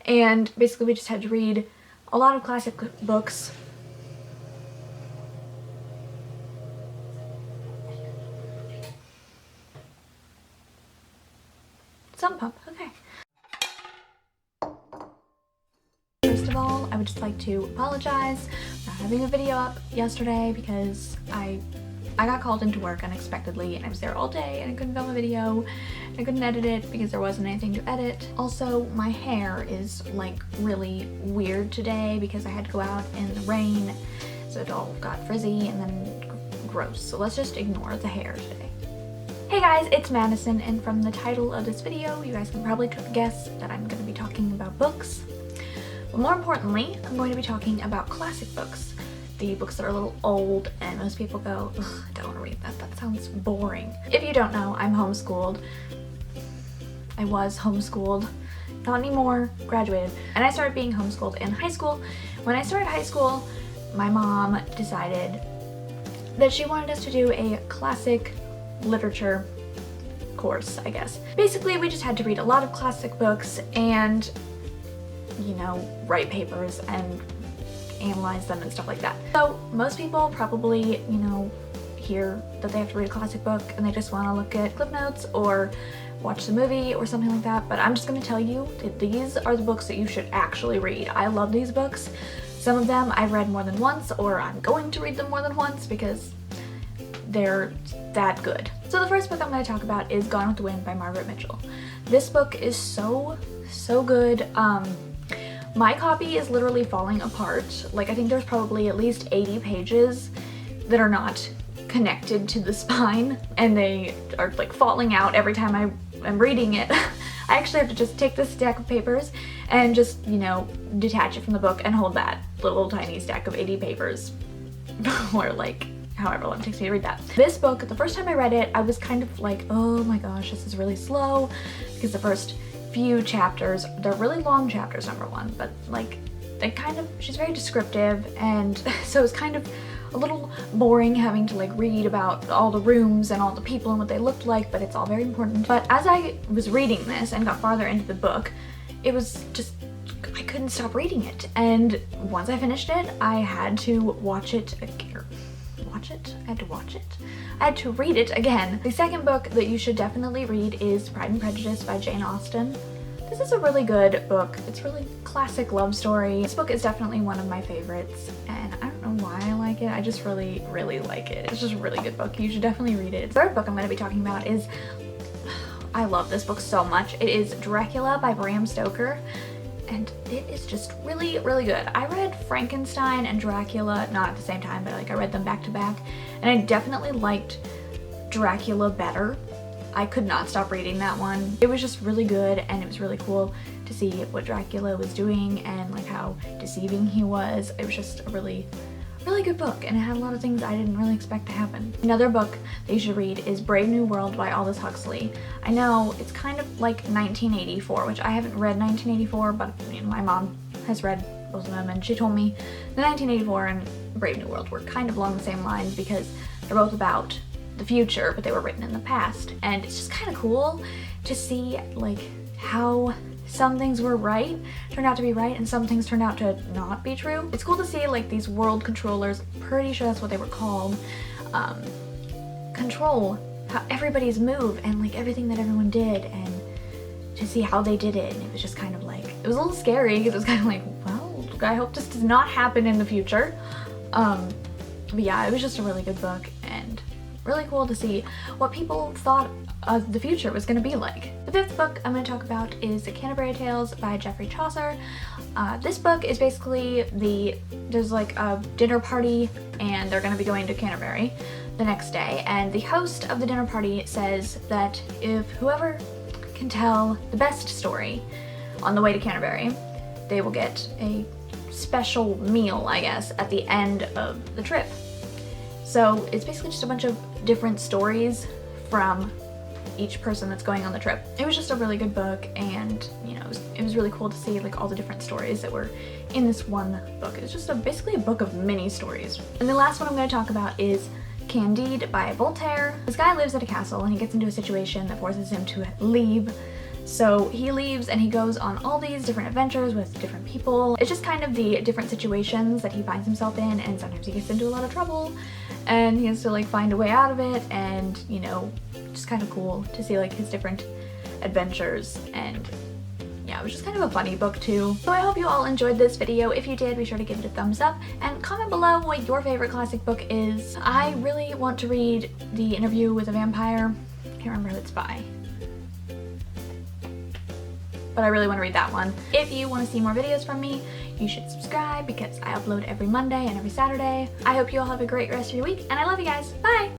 and basically we just had to read a lot of classic books. Some pump, okay. First of all, I would just like to apologize for not having a video up yesterday because I got called into work unexpectedly and I was there all day and I couldn't film a video. I couldn't edit it because there wasn't anything to edit. Also, my hair is like really weird today because I had to go out in the rain, so it all got frizzy and then gross. So let's just ignore the hair today. Hey guys, it's Madison, and from the title of this video, you guys can probably guess that I'm going to be talking about books. But more importantly, I'm going to be talking about classic books. The books that are a little old and most people go, ugh, I don't want to read that, that sounds boring. If you don't know, I'm homeschooled. I was homeschooled, not anymore, graduated. And I started being homeschooled in high school. When I started high school, my mom decided that she wanted us to do a classic literature course, I guess. Basically, we just had to read a lot of classic books and, you know, write papers and analyze them and stuff like that. So most people probably, you know, hear that they have to read a classic book and they just want to look at clip notes or watch the movie or something like that, but I'm just going to tell you that these are the books that you should actually read. I love these books. Some of them I've read more than once, or I'm going to read them more than once because they're that good. So the first book I'm going to talk about is Gone with the Wind by Margaret Mitchell. This book is so good. My copy is literally falling apart. Like, I think there's probably at least 80 pages that are not connected to the spine, and they are like falling out every time I'm reading it. I actually have to just take this stack of papers and just, you know, detach it from the book and hold that little tiny stack of 80 papers or like however long it takes me to read that. This book, the first time I read it, I was kind of like, oh my gosh, this is really slow, because the first few chapters, they're really long chapters, number one, but like she's very descriptive, and so it's kind of a little boring having to like read about all the rooms and all the people and what they looked like, but it's all very important. But as I was reading this and got farther into the book, it was just, I couldn't stop reading it, and once I finished it, I had to watch it again. I had to read it again. The second book that you should definitely read is Pride and Prejudice by Jane Austen. This is a really good book. It's really classic love story. This book is definitely one of my favorites, and I don't know why I like it. I just really like it. It's just a really good book. You should definitely read it. The third book I'm going to be talking about is, I love this book so much. It is Dracula by Bram Stoker. And it is just really good. I read Frankenstein and Dracula, not at the same time, but like I read them back to back, and I definitely liked Dracula better. I could not stop reading that one. It was just really good, and it was really cool to see what Dracula was doing and like how deceiving he was. It was just a really good book, and it had a lot of things I didn't really expect to happen. Another book that you should read is Brave New World by Aldous Huxley. I know it's kind of like 1984, which I haven't read 1984, but you know, my mom has read both of them, and she told me the 1984 and Brave New World were kind of along the same lines because they're both about the future, but they were written in the past, and it's just kind of cool to see like how some things turned out to be right, and some things turned out to not be true. It's cool to see like these world controllers, pretty sure that's what they were called, control how everybody's move and like everything that everyone did, and to see how they did it. And it was just kind of like, it was a little scary because it was kind of like, well, I hope this does not happen in the future. But yeah, it was just a really good book, and really cool to see what people thought the future was going to be like. The fifth book I'm going to talk about is The Canterbury Tales by Geoffrey Chaucer. This book is basically there's like a dinner party, and they're going to be going to Canterbury the next day, and the host of the dinner party says that if whoever can tell the best story on the way to Canterbury, they will get a special meal, I guess, at the end of the trip. So it's basically just a bunch of different stories from each person that's going on the trip. It was just a really good book, and you know, it was really cool to see like all the different stories that were in this one book. It's just basically a book of mini stories. And the last one I'm going to talk about is Candide by Voltaire. This guy lives at a castle, and he gets into a situation that forces him to leave So he leaves and he goes on all these different adventures with different people. It's just kind of the different situations that he finds himself in, and sometimes he gets into a lot of trouble and he has to like find a way out of it, and you know, just kind of cool to see like his different adventures. And yeah, it was just kind of a funny book too. So I hope you all enjoyed this video. If you did, be sure to give it a thumbs up and comment below what your favorite classic book is. I really want to read The Interview with a Vampire. I can't remember who it's by, but I really want to read that one. If you want to see more videos from me, you should subscribe because I upload every Monday and every Saturday. I hope you all have a great rest of your week, and I love you guys. Bye!